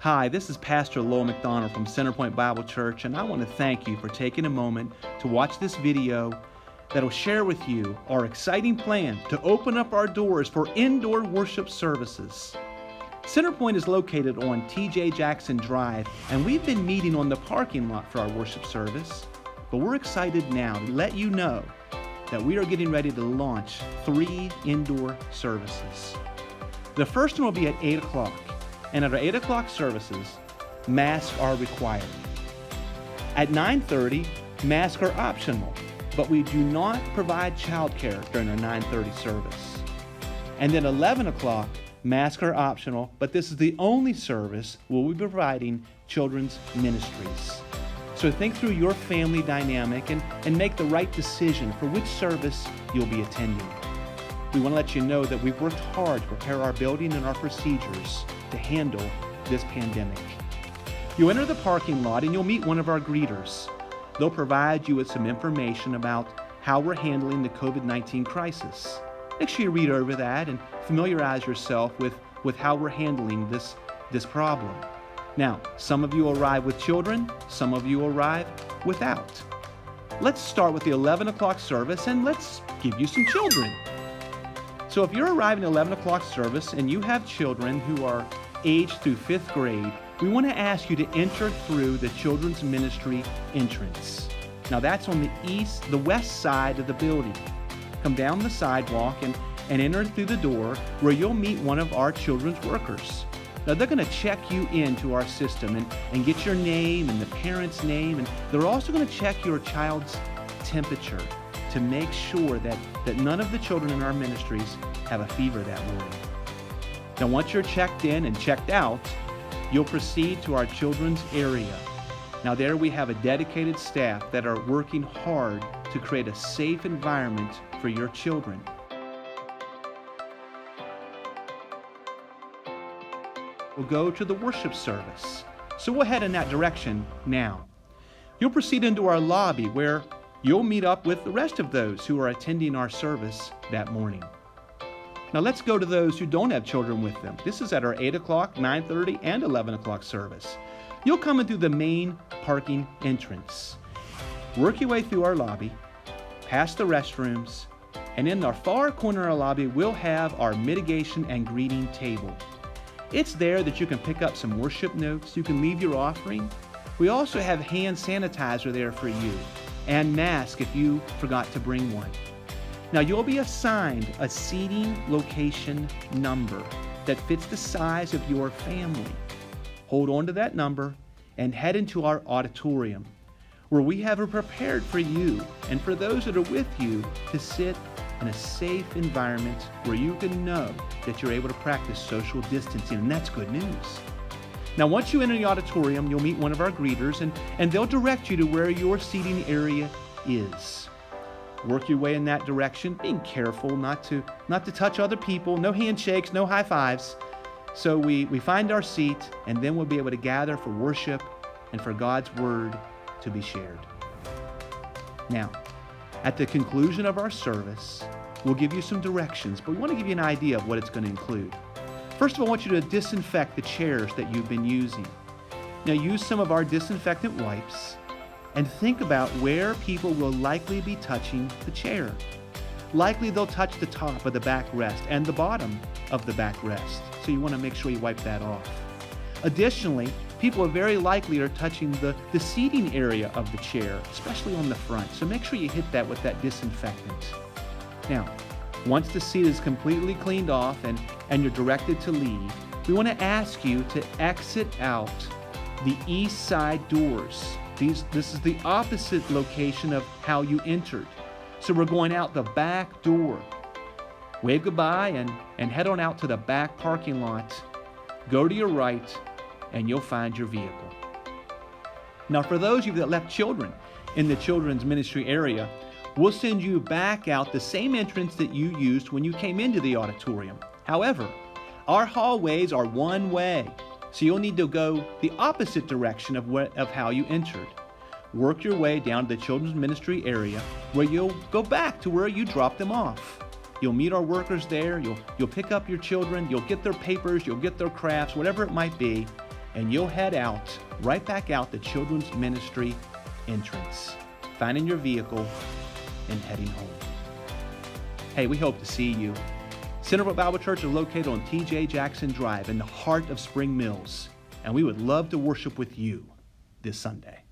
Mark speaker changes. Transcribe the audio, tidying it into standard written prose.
Speaker 1: Hi, this is Pastor Lowell McDonald from CenterPoint Bible Church, and I want to thank you for taking a moment to watch this video that'll share with you our exciting plan to open up our doors for indoor worship services. CenterPoint is located on T.J. Jackson Drive, and we've been meeting on the parking lot for our worship service. But we're excited now to let you know that we are getting ready to launch 3 indoor services. The first one will be at 8 o'clock, and at our 8 o'clock services, masks are required. At 9:30, masks are optional, but we do not provide childcare during our 9:30 service. And then 11 o'clock, masks are optional, but this is the only service where we'll be providing children's ministries. So think through your family dynamic and make the right decision for which service you'll be attending. We want to let you know that we've worked hard to prepare our building and our procedures to handle this pandemic. You'll enter the parking lot and you'll meet one of our greeters. They'll provide you with some information about how we're handling the COVID-19 crisis. Make sure you read over that and familiarize yourself with how we're handling this problem. Now, some of you arrive with children, some of you arrive without. Let's start with the 11 o'clock service and let's give you some children. So if you're arriving at 11 o'clock service and you have children who are aged through 5th grade, we want to ask you to enter through the children's ministry entrance. Now that's on the west side of the building. Come down the sidewalk and enter through the door where you'll meet one of our children's workers. Now they're going to check you into our system and get your name and the parent's name, and they're also going to check your child's temperature to make sure that none of the children in our ministries have a fever that morning. Now once you're checked in and checked out, you'll proceed to our children's area. Now there we have a dedicated staff that are working hard to create a safe environment for your children. We'll go to the worship service. So we'll head in that direction now. You'll proceed into our lobby where you'll meet up with the rest of those who are attending our service that morning. Now let's go to those who don't have children with them. This is at our 8 o'clock, 9:30, and 11 o'clock service. You'll come in through the main parking entrance. Work your way through our lobby, past the restrooms, and in our far corner of our lobby, we'll have our mitigation and greeting table. It's there that you can pick up some worship notes. You can leave your offering. We also have hand sanitizer there for you and mask if you forgot to bring one. Now you'll be assigned a seating location number that fits the size of your family. Hold on to that number and head into our auditorium where we have it prepared for you and for those that are with you to sit in a safe environment where you can know that you're able to practice social distancing, and that's good news. Now once you enter the auditorium, you'll meet one of our greeters and they'll direct you to where your seating area is. Work your way in that direction, being careful not to touch other people, no handshakes, no high fives. So we find our seat and then we'll be able to gather for worship and for God's word to be shared. Now, at the conclusion of our service, we'll give you some directions, but we want to give you an idea of what it's going to include. First of all, I want you to disinfect the chairs that you've been using. Now use some of our disinfectant wipes and think about where people will likely be touching the chair. Likely they'll touch the top of the backrest and the bottom of the backrest, so you want to make sure you wipe that off. Additionally, people are very likely are touching the seating area of the chair, especially on the front, so make sure you hit that with that disinfectant. Now, once the seat is completely cleaned off and you're directed to leave, we want to ask you to exit out the east side doors. This is the opposite location of how you entered. So we're going out the back door. Wave goodbye and head on out to the back parking lot. Go to your right and you'll find your vehicle. Now for those of you that left children in the children's ministry area, we'll send you back out the same entrance that you used when you came into the auditorium. However, our hallways are one way, so you'll need to go the opposite direction of how you entered. Work your way down to the children's ministry area where you'll go back to where you dropped them off. You'll meet our workers there, you'll pick up your children, you'll get their papers, you'll get their crafts, whatever it might be, and you'll head out, right back out the children's ministry entrance, finding your vehicle and heading home. Hey, we hope to see you. CenterPoint Bible Church is located on T.J. Jackson Drive in the heart of Spring Mills, and we would love to worship with you this Sunday.